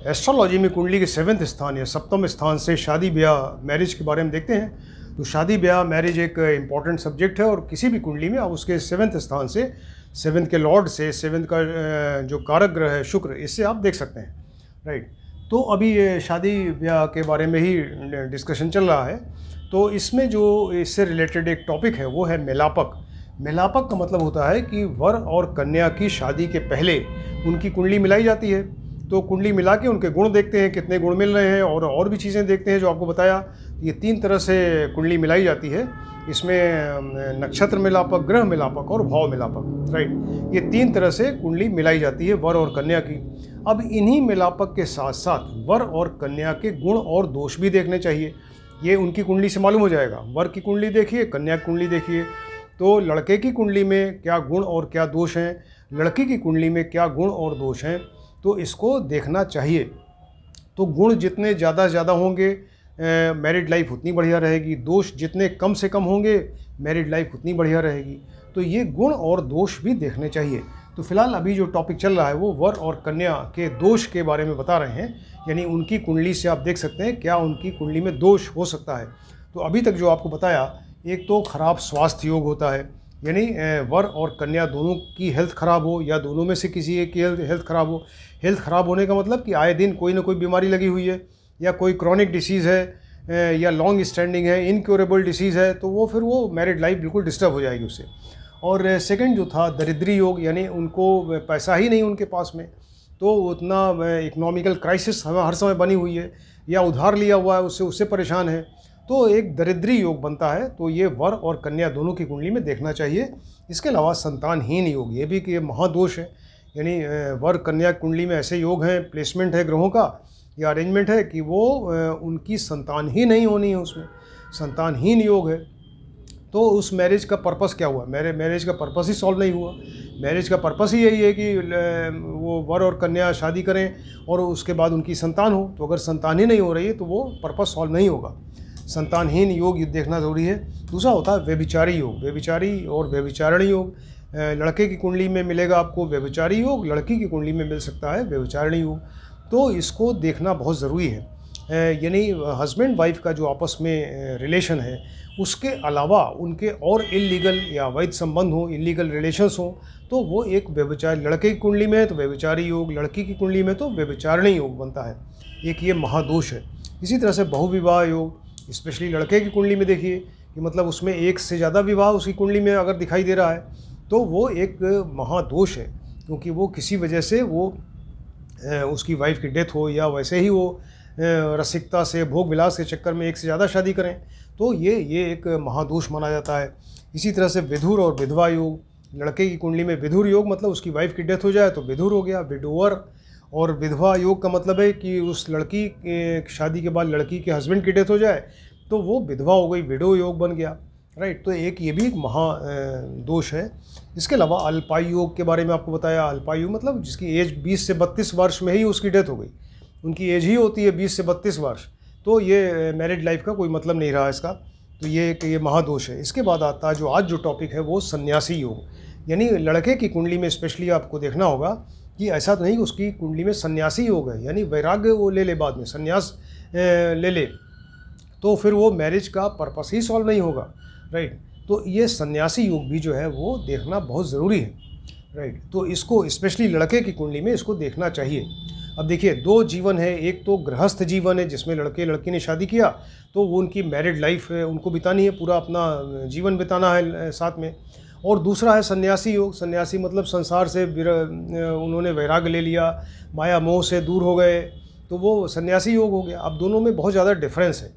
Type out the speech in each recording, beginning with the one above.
Astrology में कुंडली के 7वें स्थान या सप्तम स्थान से शादी ब्याह मैरिज के बारे में देखते हैं। तो शादी ब्याह मैरिज एक इम्पॉर्टेंट सब्जेक्ट है और किसी भी कुंडली में आप उसके 7वें स्थान से 7th के लॉर्ड से 7th का जो कारक ग्रह है शुक्र, इससे आप देख सकते हैं, राइट। तो अभी ये शादी ब्याह के बारे में ही डिस्कशन चल रहा है। तो इसमें जो इससे रिलेटेड एक टॉपिक है वो है मेलापक। मेलापक का मतलब होता है कि वर और कन्या की शादी के पहले उनकी कुंडली मिलाई जाती है। तो कुंडली मिला के उनके गुण देखते हैं, कितने गुण मिल रहे हैं, और भी चीज़ें देखते हैं जो आपको बताया। ये 3 तरह से कुंडली मिलाई जाती है। इसमें नक्षत्र मिलापक, ग्रह मिलापक और भाव मिलापक, राइट। ये 3 तरह से कुंडली मिलाई जाती है वर और कन्या की। अब इन्हीं मिलापक के साथ साथ वर और कन्या के गुण और दोष भी देखने चाहिए। ये उनकी कुंडली से मालूम हो जाएगा। वर की कुंडली देखिए, कन्या की कुंडली देखिए, तो लड़के की कुंडली में क्या गुण और क्या दोष हैं, लड़की की कुंडली में क्या गुण और दोष हैं, तो इसको देखना चाहिए। तो गुण जितने ज़्यादा होंगे मैरिड लाइफ उतनी बढ़िया रहेगी, दोष जितने कम से कम होंगे मैरिड लाइफ उतनी बढ़िया रहेगी। तो ये गुण और दोष भी देखने चाहिए। तो फिलहाल अभी जो टॉपिक चल रहा है वो वर और कन्या के दोष के बारे में बता रहे हैं, यानी उनकी कुंडली से आप देख सकते हैं क्या उनकी कुंडली में दोष हो सकता है। तो अभी तक जो आपको बताया, एक तो खराब स्वास्थ्य योग होता है, यानी वर और कन्या दोनों की हेल्थ ख़राब हो या दोनों में से किसी एक की हेल्थ ख़राब हो। हेल्थ ख़राब होने का मतलब कि आए दिन कोई ना कोई बीमारी लगी हुई है, या कोई क्रॉनिक डिसीज़ है, या लॉन्ग स्टैंडिंग है, इनक्योरेबल डिसीज़ है, तो वो फिर वो मैरिड लाइफ बिल्कुल डिस्टर्ब हो जाएगी उससे। और सेकंड जो था दरिद्री योग, यानी उनको पैसा ही नहीं उनके पास में, तो उतना इकोनॉमिकल क्राइसिस हर समय बनी हुई है, या उधार लिया हुआ है उससे परेशान है, तो एक दरिद्री योग बनता है। तो ये वर और कन्या दोनों की कुंडली में देखना चाहिए। इसके अलावा संतानहीन योग, ये भी कि ये महादोष है, यानी वर कन्या कुंडली में ऐसे योग हैं, प्लेसमेंट है ग्रहों का या अरेंजमेंट है कि वो उनकी संतान ही नहीं होनी है, उसमें संतानहीन योग है। तो उस मैरिज का पर्पस क्या हुआ? मैरिज का पर्पस ही सॉल्व नहीं हुआ। मैरिज का पर्पस ही यही है कि वो वर और कन्या शादी करें और उसके बाद उनकी संतान हो। तो अगर संतान ही नहीं हो रही है तो वो पर्पस सॉल्व नहीं होगा। संतानहीन योग देखना ज़रूरी है। दूसरा होता है व्यभिचारी योग, व्यभिचारी और व्यभिचारिणी योग। लड़के की कुंडली में मिलेगा आपको व्यभिचारी योग, लड़की की कुंडली में मिल सकता है व्यभिचारिणी योग। तो इसको देखना बहुत ज़रूरी है। यानी हस्बैंड वाइफ का जो आपस में रिलेशन है, उसके अलावा उनके और इलीगल या अवैध संबंध हो, इलीगल रिलेशंस हो, तो वो एक व्यभिचार, लड़के की कुंडली में है तो व्यभिचारी योग, लड़की की कुंडली में तो व्यभिचारिणी योग बनता है। एक ये महादोष है। इसी तरह से बहुविवाह योग, स्पेशली लड़के की कुंडली में देखिए कि मतलब उसमें एक से ज़्यादा विवाह उसकी कुंडली में अगर दिखाई दे रहा है तो वो एक महादोष है, क्योंकि वो किसी वजह से वो उसकी वाइफ की डेथ हो या वैसे ही वो रसिकता से, भोग विलास के चक्कर में एक से ज़्यादा शादी करें, तो ये एक महादोष माना जाता है। इसी तरह से विधुर और विधवा योग, लड़के की कुंडली में विधुर योग मतलब उसकी वाइफ की डेथ हो जाए तो विधुर हो गया, विडोवर। और विधवा योग का मतलब है कि उस लड़की के शादी के बाद लड़की के हस्बैंड की डेथ हो जाए तो वो विधवा हो गई, विडो योग बन गया, राइट। तो एक ये भी एक महादोष है। इसके अलावा अल्पायु योग के बारे में आपको बताया। अल्पायु मतलब जिसकी एज 20 से 32 वर्ष में ही उसकी डेथ हो गई, उनकी एज ही होती है 20 से 32 वर्ष, तो ये मैरिड लाइफ का कोई मतलब नहीं रहा इसका। तो ये महादोष है। इसके बाद आता है जो आज जो टॉपिक है वो सन्यासी योग, यानी लड़के की कुंडली में स्पेशली आपको देखना होगा कि ऐसा तो नहीं कि उसकी कुंडली में सन्यासी योग है, यानी वैराग्य वो ले ले, बाद में सन्यास ले ले, तो फिर वो मैरिज का पर्पस ही सॉल्व नहीं होगा, राइट। तो ये सन्यासी योग भी जो है वो देखना बहुत ज़रूरी है, राइट। तो इसको स्पेशली लड़के की कुंडली में इसको देखना चाहिए। अब देखिए 2 जीवन है, एक तो गृहस्थ जीवन है जिसमें लड़के लड़की ने शादी किया तो वो उनकी मैरिड लाइफ है, उनको बितानी है, पूरा अपना जीवन बिताना है साथ में। और दूसरा है सन्यासी योग। सन्यासी मतलब संसार से उन्होंने वैराग्य ले लिया, माया मोह से दूर हो गए, तो वो सन्यासी योग हो गया। अब दोनों में बहुत ज़्यादा डिफरेंस है।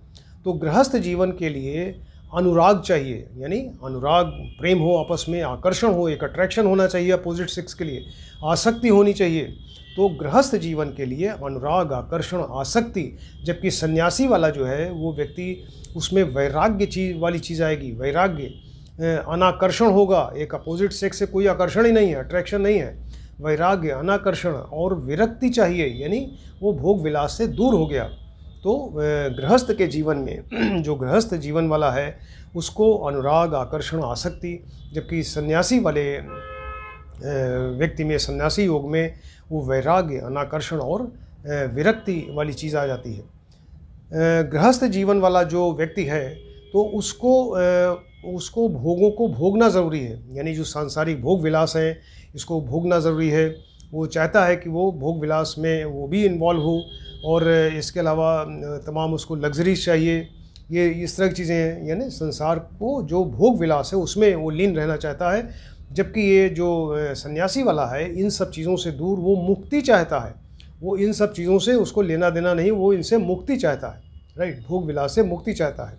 तो गृहस्थ जीवन के लिए अनुराग चाहिए, यानी अनुराग, प्रेम हो, आपस में आकर्षण हो, एक अट्रैक्शन होना चाहिए अपोजिट सेक्स के लिए, आसक्ति होनी चाहिए। तो गृहस्थ जीवन के लिए अनुराग, आकर्षण, आसक्ति, जबकि सन्यासी वाला जो है वो व्यक्ति उसमें वैराग्य वाली चीज़ आएगी, वैराग्य, अनाकर्षण होगा, एक अपोजिट सेक्स से कोई आकर्षण ही नहीं है, अट्रैक्शन नहीं है, वैराग्य, अनाकर्षण और विरक्ति चाहिए, यानी वो भोग विलास से दूर हो गया। तो गृहस्थ के जीवन में जो गृहस्थ जीवन वाला है उसको अनुराग, आकर्षण, आसक्ति, जबकि सन्यासी वाले व्यक्ति में, सन्यासी योग में वो वैराग्य, अनाकर्षण और विरक्ति वाली चीज़ आ जाती है। गृहस्थ जीवन वाला जो व्यक्ति है तो उसको भोगों को भोगना ज़रूरी है, यानी जो सांसारिक भोग विलास हैं इसको भोगना ज़रूरी है। वो चाहता है कि वो भोग विलास में वो भी इन्वॉल्व हो, और इसके अलावा तमाम उसको लग्जरीज चाहिए, ये इस तरह की चीज़ें हैं, यानी संसार को जो भोग विलास है उसमें वो लीन रहना चाहता है। जबकि ये जो सन्यासी वाला है इन सब चीज़ों से दूर वो मुक्ति चाहता है, वो इन सब चीज़ों से उसको लेना देना नहीं, वो इनसे मुक्ति चाहता है, राइट, भोग विलास से मुक्ति चाहता है,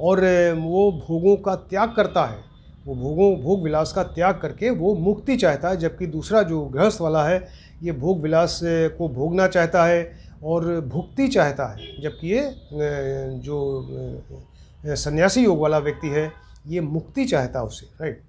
और वो भोगों का त्याग करता है, वो भोग विलास का त्याग करके वो मुक्ति चाहता है। जबकि दूसरा जो गृहस्थ वाला है ये भोग विलास को भोगना चाहता है और भुक्ति चाहता है, जबकि ये जो सन्यासी योग वाला व्यक्ति है ये मुक्ति चाहता है उसे, राइट।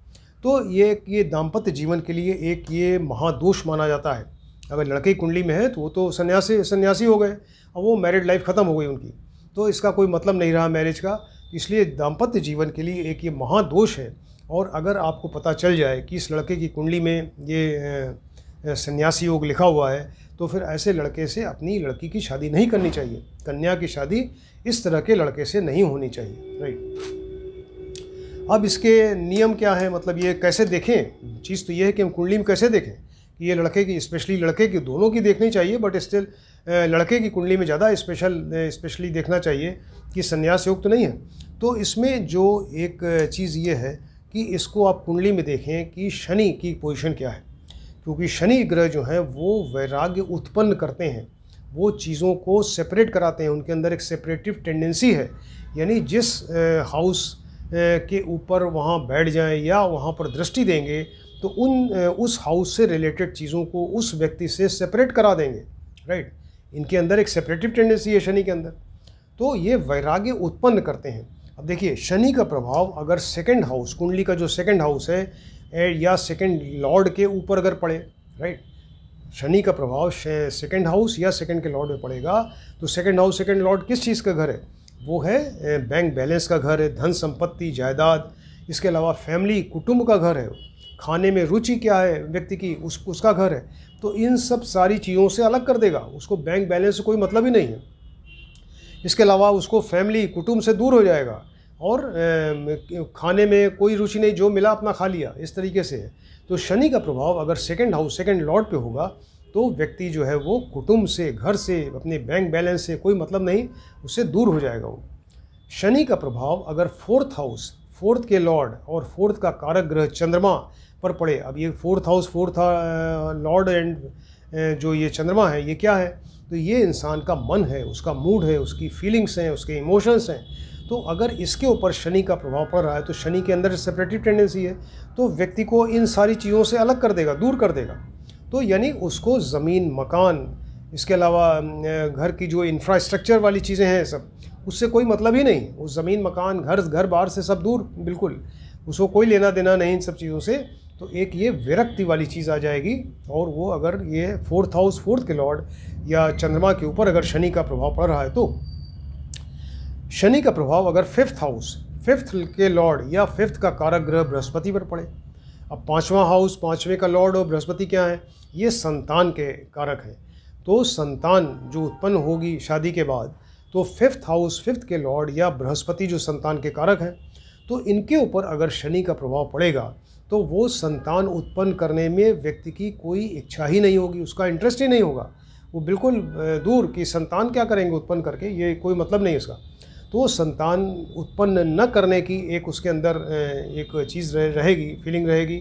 तो ये दाम्पत्य जीवन के लिए एक ये महादोष माना जाता है। अगर लड़के की कुंडली में है तो वो तो सन्यासी हो गए, अब वो मैरिड लाइफ ख़त्म हो गई उनकी, तो इसका कोई मतलब नहीं रहा मैरिज का। इसलिए दाम्पत्य जीवन के लिए एक ये महादोष है। और अगर आपको पता चल जाए कि इस लड़के की कुंडली में ये सन्यासी योग लिखा हुआ है तो फिर ऐसे लड़के से अपनी लड़की की शादी नहीं करनी चाहिए। कन्या की शादी इस तरह के लड़के से नहीं होनी चाहिए, राइट। अब इसके नियम क्या है, मतलब ये कैसे देखें? चीज़ तो ये है कि हम कुंडली में कैसे देखें कि ये लड़के की, स्पेशली लड़के की, दोनों की देखनी चाहिए, बट स्टिल लड़के की कुंडली में ज़्यादा स्पेशली देखना चाहिए कि संन्यास योग तो नहीं है। तो इसमें जो एक चीज़ ये है कि इसको आप कुंडली में देखें कि शनि की पोजीशन क्या है, क्योंकि शनि ग्रह जो है वो वैराग्य उत्पन्न करते हैं, वो चीज़ों को सेपरेट कराते हैं, उनके अंदर एक सेपरेटिव टेंडेंसी है। यानी जिस हाउस के ऊपर वहाँ बैठ जाएं या वहाँ पर दृष्टि देंगे तो उस हाउस से रिलेटेड चीज़ों को उस व्यक्ति से सेपरेट करा देंगे, राइट। इनके अंदर एक सेपरेटिव टेंडेंसी है शनि के अंदर, तो ये वैराग्य उत्पन्न करते हैं। अब देखिए शनि का प्रभाव अगर सेकंड हाउस, कुंडली का जो सेकंड हाउस है या सेकंड लॉर्ड के ऊपर अगर पड़े, राइट, शनि का प्रभाव सेकंड हाउस या सेकंड के लॉर्ड में पड़ेगा तो सेकंड हाउस सेकंड लॉर्ड किस चीज़ का घर है? वो है बैंक बैलेंस का घर है, धन संपत्ति, जायदाद, इसके अलावा फैमिली, कुटुंब का घर है, खाने में रुचि क्या है व्यक्ति की उसका घर है। तो इन सब सारी चीज़ों से अलग कर देगा, उसको बैंक बैलेंस से कोई मतलब ही नहीं है। इसके अलावा उसको फैमिली, कुटुंब से दूर हो जाएगा और खाने में कोई रुचि नहीं, जो मिला अपना खा लिया, इस तरीके से है। तो शनि का प्रभाव अगर सेकंड हाउस सेकंड लॉर्ड पे होगा तो व्यक्ति जो है वो कुटुंब से, घर से, अपने बैंक बैलेंस से कोई मतलब नहीं, उससे दूर हो जाएगा वो। शनि का प्रभाव अगर फोर्थ हाउस, फोर्थ के लॉर्ड और फोर्थ का कारक ग्रह चंद्रमा पर पड़े, अब ये fourth house, fourth Lord and जो ये चंद्रमा है ये क्या है? तो ये इंसान का मन है, उसका मूड है, उसकी फीलिंग्स हैं, उसके इमोशंस हैं। तो अगर इसके ऊपर शनि का प्रभाव पड़ रहा है तो शनि के अंदर सेपरेटिव टेंडेंसी है, तो व्यक्ति को इन सारी चीज़ों से अलग कर देगा, दूर कर देगा। तो यानी उसको ज़मीन, मकान, इसके अलावा घर की जो इंफ्रास्ट्रक्चर वाली चीज़ें हैं सब, उससे कोई मतलब ही नहीं। उस ज़मीन, मकान, घर बार से सब दूर, बिल्कुल उसको कोई लेना देना नहीं इन सब चीज़ों से। तो एक ये विरक्ति वाली चीज़ आ जाएगी। और वो अगर ये फोर्थ हाउस, फोर्थ के लॉर्ड या चंद्रमा के ऊपर अगर शनि का प्रभाव पड़ रहा है तो शनि का प्रभाव अगर फिफ्थ हाउस, फिफ्थ के लॉर्ड या फिफ्थ का कारक ग्रह बृहस्पति पर पड़े। अब पाँचवां हाउस, पाँचवें का लॉर्ड और बृहस्पति क्या है? ये संतान के कारक हैं। तो संतान जो उत्पन्न होगी शादी के बाद, तो फिफ्थ हाउस, फिफ्थ के लॉर्ड या बृहस्पति जो संतान के कारक हैं, तो इनके ऊपर अगर शनि का प्रभाव पड़ेगा तो वो संतान उत्पन्न करने में व्यक्ति की कोई इच्छा ही नहीं होगी, उसका इंटरेस्ट ही नहीं होगा, वो बिल्कुल दूर कि संतान क्या करेंगे उत्पन्न करके, ये कोई मतलब नहीं इसका। तो संतान उत्पन्न न करने की एक उसके अंदर एक चीज़ रहेगी, फीलिंग रहेगी,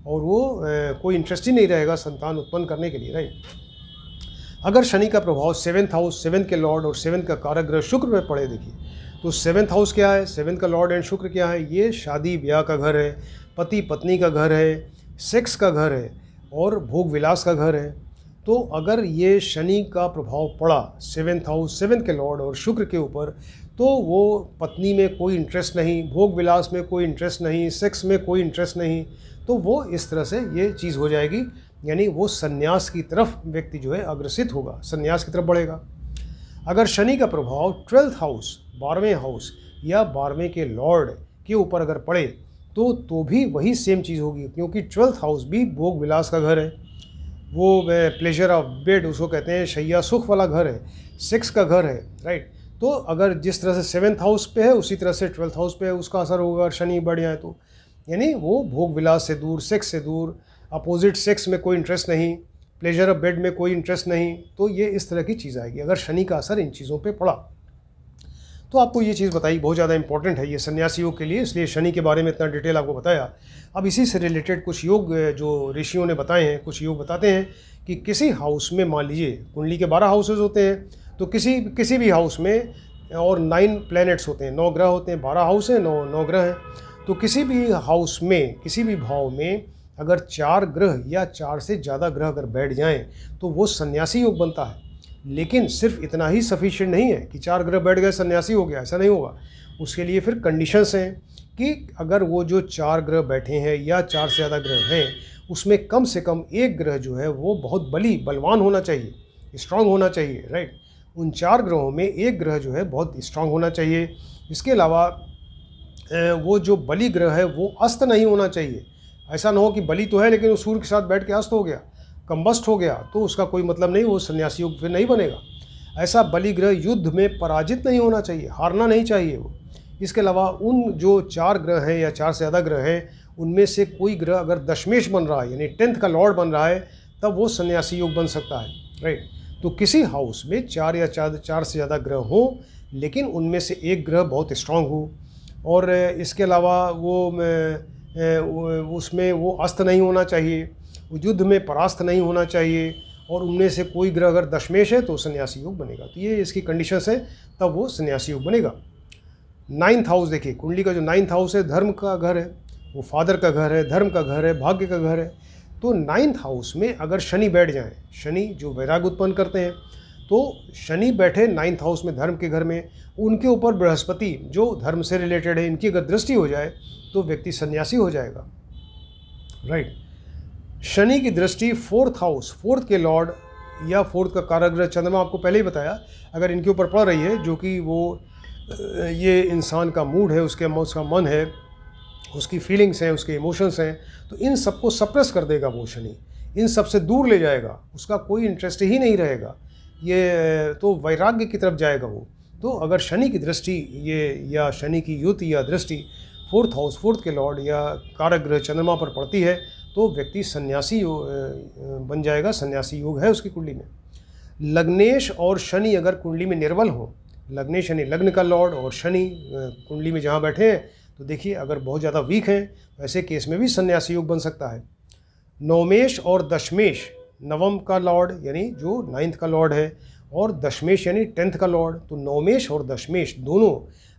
और वो कोई इंटरेस्ट ही नहीं रहेगा संतान उत्पन्न करने के लिए, राइट। अगर शनि का प्रभाव सेवन्थ हाउस, सेवन्थ के लॉर्ड और सेवन्थ का कारक ग्रह शुक्र में पड़े, देखिए तो सेवन्थ हाउस क्या है, सेवन्थ का लॉर्ड एंड शुक्र क्या है? ये शादी ब्याह का घर है, पति पत्नी का घर है, सेक्स का घर है और भोग विलास का घर है। तो अगर ये शनि का प्रभाव पड़ा सेवन्थ हाउस, सेवन्थ के लॉर्ड और शुक्र के ऊपर, तो वो पत्नी में कोई इंटरेस्ट नहीं, भोग विलास में कोई इंटरेस्ट नहीं, सेक्स में कोई इंटरेस्ट नहीं, तो वो इस तरह से ये चीज़ हो जाएगी। यानी वो सन्यास की तरफ व्यक्ति जो है अग्रसित होगा, सन्यास की तरफ बढ़ेगा। अगर शनि का प्रभाव ट्वेल्थ हाउस, 12वें हाउस या 12वें के लॉर्ड के ऊपर अगर पड़े तो भी वही सेम चीज़ होगी, क्योंकि ट्वेल्थ हाउस भी भोग विलास का घर है, वो प्लेजर ऑफ बेड उसको कहते हैं, शैया सुख वाला घर है, सेक्स का घर है, राइट। तो अगर जिस तरह से 7th हाउस पे है उसी तरह से 12th हाउस पे है उसका असर होगा अगर शनि बढ़ जाए तो, यानी वो भोग विलास से दूर, सेक्स से दूर, अपोजिट सेक्स में कोई इंटरेस्ट नहीं, प्लेजर ऑफ बेड में कोई इंटरेस्ट नहीं, तो ये इस तरह की चीज़ आएगी अगर शनि का असर इन चीज़ों पे पड़ा। तो आपको ये चीज़ बताई, बहुत ज़्यादा इंपॉर्टेंट है ये सन्यासी योग के लिए, इसलिए शनि के बारे में इतना डिटेल आपको बताया। अब इसी से रिलेटेड कुछ योग जो ऋषियों ने बताए हैं, कुछ योग बताते हैं कि किसी हाउस में, मान लीजिए कुंडली के 12 हाउसेज होते हैं, तो किसी भी हाउस में, और 9 प्लैनेट्स होते हैं, 9 ग्रह होते हैं, 12 हाउस हैं, 9 ग्रह हैं, तो किसी भी हाउस में, किसी भी भाव में अगर 4 ग्रह या 4 से ज़्यादा ग्रह अगर बैठ जाएं तो वो सन्यासी योग बनता है। लेकिन सिर्फ इतना ही सफिशिएंट नहीं है कि 4 ग्रह बैठ गए सन्यासी हो गया, ऐसा नहीं होगा। उसके लिए फिर कंडीशंस हैं कि अगर वो जो 4 ग्रह बैठे हैं या 4 से ज़्यादा ग्रह हैं उसमें कम से कम एक ग्रह जो है वो बहुत बलवान होना चाहिए, स्ट्रांग होना चाहिए, राइट। उन 4 ग्रहों में एक ग्रह जो है बहुत स्ट्रांग होना चाहिए। इसके अलावा वो जो बलि ग्रह है वो अस्त नहीं होना चाहिए। ऐसा ना हो कि बलि तो है लेकिन वो सूर्य के साथ बैठ के अस्त हो गया, कंबस्ट हो गया, तो उसका कोई मतलब नहीं, वो सन्यासी योग फिर नहीं बनेगा। ऐसा बलि ग्रह युद्ध में पराजित नहीं होना चाहिए, हारना नहीं चाहिए वो। इसके अलावा उन जो 4 ग्रह हैं या 4 से ज़्यादा ग्रह हैं उनमें से कोई ग्रह अगर दशमेश बन रहा है यानी 10th का लॉर्ड बन रहा है तब वो सन्यासी योग बन सकता है, राइट। तो किसी हाउस में 4 या 4 से ज़्यादा ग्रह हों लेकिन उनमें से एक ग्रह बहुत स्ट्रांग हो, और इसके अलावा उसमें वो अस्त नहीं होना चाहिए, युद्ध में परास्त नहीं होना चाहिए, और उनमें से कोई ग्रह अगर दशमेश है तो सन्यासी योग बनेगा। तो ये इसकी कंडीशंस है, तब वो सन्यासी योग बनेगा। 9th हाउस देखिए, कुंडली का जो 9th हाउस है धर्म का घर है, वो फादर का घर है, धर्म का घर है, भाग्य का घर है। तो 9th हाउस में अगर शनि बैठ जाए, शनि जो वैराग उत्पन्न करते हैं, तो शनि बैठे 9th हाउस में धर्म के घर में, उनके ऊपर बृहस्पति जो धर्म से रिलेटेड है, इनकी अगर दृष्टि हो जाए तो व्यक्ति सन्यासी हो जाएगा, राइट। शनि की दृष्टि 4th हाउस, 4th के लॉर्ड या 4th का कारक चंद्रमा, आपको पहले ही बताया, अगर इनके ऊपर पड़ रही है, जो कि वो ये इंसान का मूड है, उसका मन है, उसकी फीलिंग्स हैं, उसके इमोशंस हैं, तो इन सबको सप्रेस कर देगा वो शनि, इन सब से दूर ले जाएगा, उसका कोई इंटरेस्ट ही नहीं रहेगा, ये तो वैराग्य की तरफ जाएगा वो। तो अगर शनि की दृष्टि ये या शनि की युति या दृष्टि 4th हाउस, 4th के लॉर्ड या कारक ग्रह चंद्रमा पर पड़ती है तो व्यक्ति सन्यासी बन जाएगा, सन्यासी योग है उसकी कुंडली में। लग्नेश और शनि अगर कुंडली में निर्बल हो, लग्नेश यानी लग्न का लॉर्ड और शनि कुंडली में जहाँ बैठे हैं, तो देखिए अगर बहुत ज़्यादा वीक हैं तो ऐसे केस में भी सन्यासी योग बन सकता है। नवमेश और दशमेश, नवम का लॉर्ड यानी जो 9th का लॉर्ड है, और दशमेश यानी 10th का लॉर्ड, तो नवमेश और दशमेश दोनों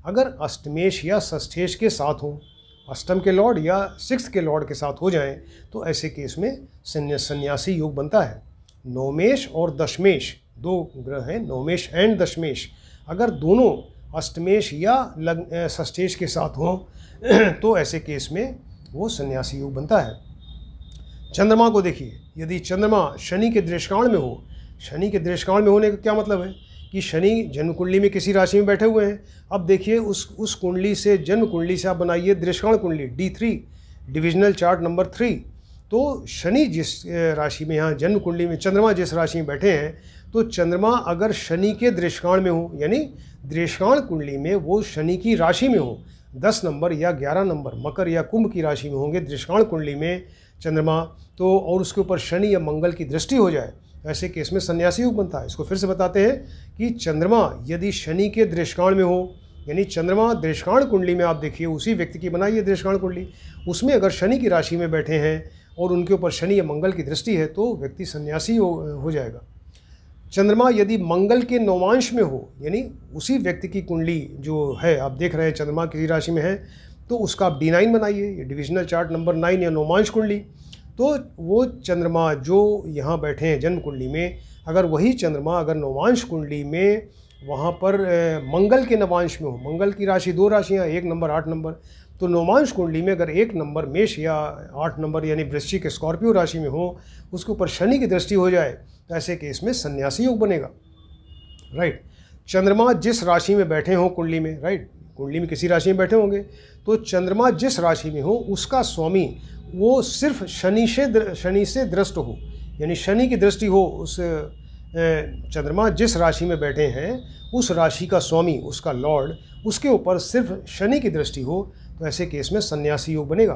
अगर अष्टमेश या षष्ठेश के साथ हों, अष्टम के लॉर्ड या 6th के लॉर्ड के साथ हो जाएं, तो ऐसे केस में सन्यासी योग बनता है। नवमेश और दशमेश दो ग्रह हैं, नवमेश एंड दशमेश, अगर दोनों अष्टमेश या षष्ठेश के साथ हों तो ऐसे केस में वो सन्यासी योग बनता है। चंद्रमा को देखिए, यदि चंद्रमा शनि के दृष्टिकोण में हो, शनि के दृष्टिकोण में होने का क्या मतलब है कि शनि जन्म कुंडली में किसी राशि में बैठे हुए हैं। अब देखिए उस कुंडली से, जन्म कुंडली से आप बनाइए दृष्टिकोण कुंडली D3, डिविजनल चार्ट नंबर 3। तो शनि जिस राशि में, यहाँ जन्म कुंडली में चंद्रमा जिस राशि में बैठे हैं, तो चंद्रमा अगर शनि के दृष्टिकोण में हो, यानी दृष्टिकोण कुंडली में वो शनि की राशि में हो, 10 नंबर या 11 नंबर मकर या कुंभ की राशि में होंगे दृष्टिकोण कुंडली में चंद्रमा, तो और उसके ऊपर शनि या मंगल की दृष्टि हो जाए, ऐसे केस में सन्यासी योग बनता है। इसको फिर से बताते हैं कि चंद्रमा यदि शनि के दृष्टिकोण में हो, यानी चंद्रमा दृष्टिकोण कुंडली में, आप देखिए उसी व्यक्ति की बनाइए दृष्टिकोण कुंडली, उसमें अगर शनि की राशि में बैठे हैं और उनके ऊपर शनि या मंगल की दृष्टि है तो व्यक्ति सन्यासी हो जाएगा। चंद्रमा यदि मंगल के नवांश में हो, यानी उसी व्यक्ति की कुंडली जो है, आप देख रहे हैं चंद्रमा किसी राशि में है, तो उसका आप D9 बनाइए, ये डिविजनल चार्ट नंबर 9 या नौमांश कुंडली। तो वो चंद्रमा जो यहाँ बैठे हैं जन्म कुंडली में, अगर वही चंद्रमा अगर नौमांश कुंडली में वहाँ पर मंगल के नवांश में हो, मंगल की राशि 2 राशियाँ, 1 नंबर 8 नंबर, तो नौमांश कुंडली में अगर 1 नंबर मेष या 8 नंबर यानी वृश्चिक स्कॉर्पियो राशि में हो, उसके ऊपर शनि की दृष्टि हो जाए, तो ऐसे केस में सन्यासी योग बनेगा, राइट। चंद्रमा जिस राशि में बैठे हों कुंडली में, राइट, कुंडली में किसी राशि में बैठे होंगे, तो चंद्रमा जिस राशि में हो उसका स्वामी वो सिर्फ शनि से दृष्ट हो, यानी शनि की दृष्टि हो उस चंद्रमा जिस राशि में बैठे हैं उस राशि का स्वामी, उसका लॉर्ड, उसके ऊपर सिर्फ शनि की दृष्टि हो, तो ऐसे केस में सन्यासी योग बनेगा।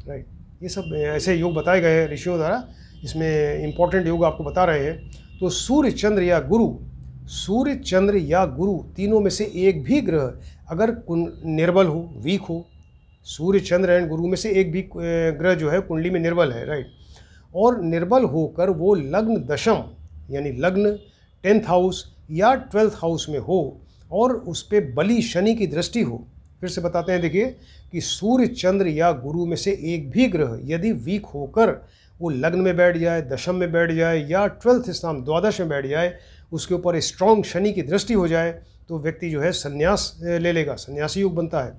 राइट, ये सब ऐसे योग बताए गए हैं ऋषियों द्वारा, इसमें इम्पोर्टेंट योग आपको बता रहे हैं। तो सूर्य चंद्र या गुरु, सूर्य चंद्र या गुरु तीनों में से एक भी ग्रह अगर निर्बल हो, वीक हो, सूर्य चंद्र एंड गुरु में से एक भी ग्रह जो है कुंडली में निर्बल है, राइट, और निर्बल होकर वो लग्न दशम यानी लग्न 10th हाउस या 12th हाउस में हो और उस पर बली शनि की दृष्टि हो। फिर से बताते हैं, देखिए कि सूर्य चंद्र या गुरु में से एक भी ग्रह यदि वीक होकर वो लग्न में बैठ जाए, दशम में बैठ जाए या 12th स्थान द्वादश में बैठ जाए, उसके ऊपर स्ट्रॉन्ग शनि की दृष्टि हो जाए, तो व्यक्ति जो है संन्यास ले लेगा, सन्यासी योग बनता है।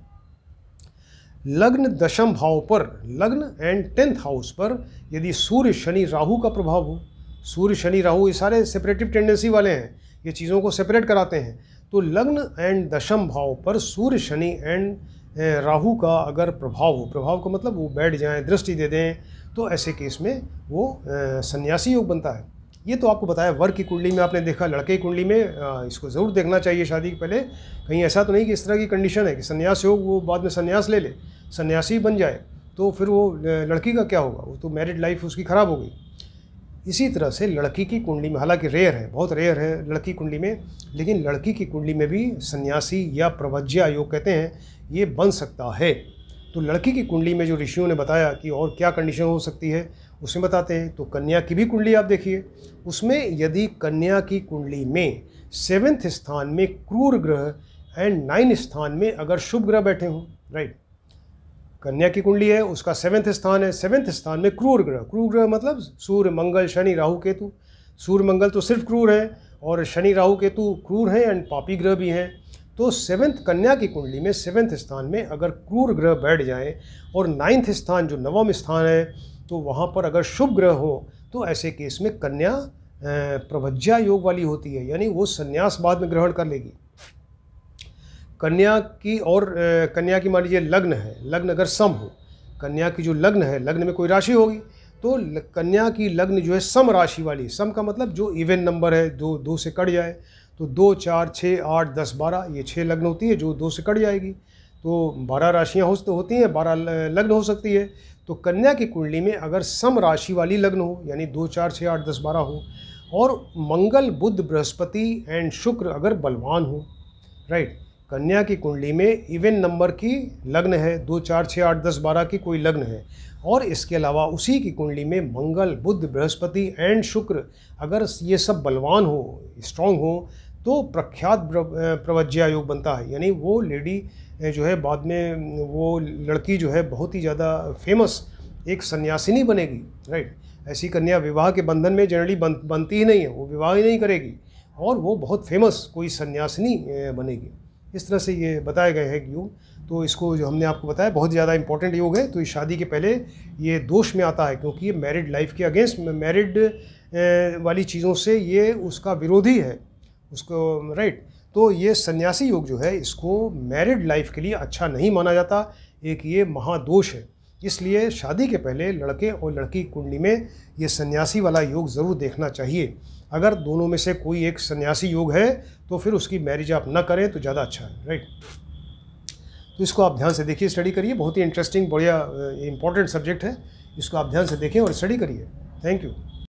लग्न दशम भाव पर, लग्न एंड 10th हाउस पर यदि सूर्य शनि राहु का प्रभाव हो, सूर्य शनि राहु ये सारे सेपरेटिव टेंडेंसी वाले हैं, ये चीज़ों को सेपरेट कराते हैं, तो लग्न एंड दशम भाव पर सूर्य शनि एंड राहु का अगर प्रभाव हो, प्रभाव का मतलब वो बैठ जाएं, दृष्टि दे दें, तो ऐसे केस में वो सन्यासी योग बनता है। ये तो आपको बताया वर्ग की कुंडली में आपने देखा, लड़के की कुंडली में इसको ज़रूर देखना चाहिए शादी के पहले। कहीं ऐसा तो नहीं कि इस तरह की कंडीशन है कि सन्यास योग वो बाद में सन्यास ले ले, सन्यासी बन जाए, तो फिर वो लड़की का क्या होगा, वो तो मैरिड लाइफ उसकी ख़राब हो गई। इसी तरह से लड़की की कुंडली में, हालांकि रेयर है, बहुत रेयर है लड़की कुंडली में, लेकिन लड़की की कुंडली में भी सन्यासी या प्रवज्या योग कहते हैं, ये बन सकता है। तो लड़की की कुंडली में जो ऋषियों ने बताया कि और क्या कंडीशन हो सकती है उसमें बताते हैं। तो कन्या की भी कुंडली आप देखिए, उसमें यदि कन्या की कुंडली में 7th स्थान में क्रूर ग्रह एंड 9th स्थान में अगर शुभ ग्रह बैठे हों, राइट, कन्या की कुंडली है, उसका 7th स्थान है, 7th स्थान में क्रूर ग्रह, क्रूर ग्रह मतलब सूर्य मंगल शनि राहु केतु, सूर्य मंगल तो सिर्फ क्रूर है और शनि राहु केतु क्रूर हैं एंड पापी ग्रह भी हैं। तो 7th कन्या की कुंडली में 7th स्थान में अगर क्रूर ग्रह बैठ जाएं और 9th स्थान जो नवम स्थान है, तो वहाँ पर अगर शुभ ग्रह हो, तो ऐसे केस में कन्या प्रवज्या योग वाली होती है, यानी वो संन्यास बाद में ग्रहण कर लेगी। कन्या की, और कन्या की मान लीजिए लग्न है, लग्न अगर सम हो, कन्या की जो लग्न है, लग्न में कोई राशि होगी, तो कन्या की लग्न जो है सम राशि वाली, सम का मतलब जो इवन नंबर है, दो से कट जाए, तो 2, 4, 6, 8, 10, 12, ये 6 लग्न होती है जो 2 से कट जाएगी, तो 12 राशियाँ होती हैं, 12 लग्न हो सकती है। तो कन्या की कुंडली में अगर सम राशि वाली लग्न हो, यानी 2, 4, 6, 8, 10, 12 हो, और मंगल बुध बृहस्पति एंड शुक्र अगर बलवान हो, राइट, कन्या की कुंडली में इवन नंबर की लग्न है, 2, 4, 6, 8, 10, 12 की कोई लग्न है, और इसके अलावा उसी की कुंडली में मंगल बुध बृहस्पति एंड शुक्र अगर ये सब बलवान हो, स्ट्रॉन्ग हो, तो प्रख्यात प्रवज्या योग बनता है, यानी वो लेडी जो है बाद में, वो लड़की जो है बहुत ही ज़्यादा फेमस एक सन्यासिनी बनेगी, राइट। ऐसी कन्या विवाह के बंधन में जनरली बनती ही नहीं है, वो विवाह ही नहीं करेगी और वो बहुत फेमस कोई सन्यासिनी बनेगी। इस तरह से ये बताए गए हैं योग। तो इसको जो हमने आपको बताया बहुत ज़्यादा इंपॉर्टेंट योग है। तो इस शादी के पहले ये दोष में आता है, क्योंकि ये मैरिड लाइफ के अगेंस्ट, मैरिड वाली चीज़ों से ये उसका विरोधी है उसको, राइट। तो ये सन्यासी योग जो है इसको मैरिड लाइफ के लिए अच्छा नहीं माना जाता, एक ये महादोष है। इसलिए शादी के पहले लड़के और लड़की कुंडली में ये सन्यासी वाला योग ज़रूर देखना चाहिए। अगर दोनों में से कोई एक सन्यासी योग है तो फिर उसकी मैरिज आप ना करें तो ज़्यादा अच्छा है, राइट। तो इसको आप ध्यान से देखिए, स्टडी करिए, बहुत ही इंटरेस्टिंग, बढ़िया, इंपॉर्टेंट सब्जेक्ट है। इसको आप ध्यान से देखें और स्टडी करिए। Thank you.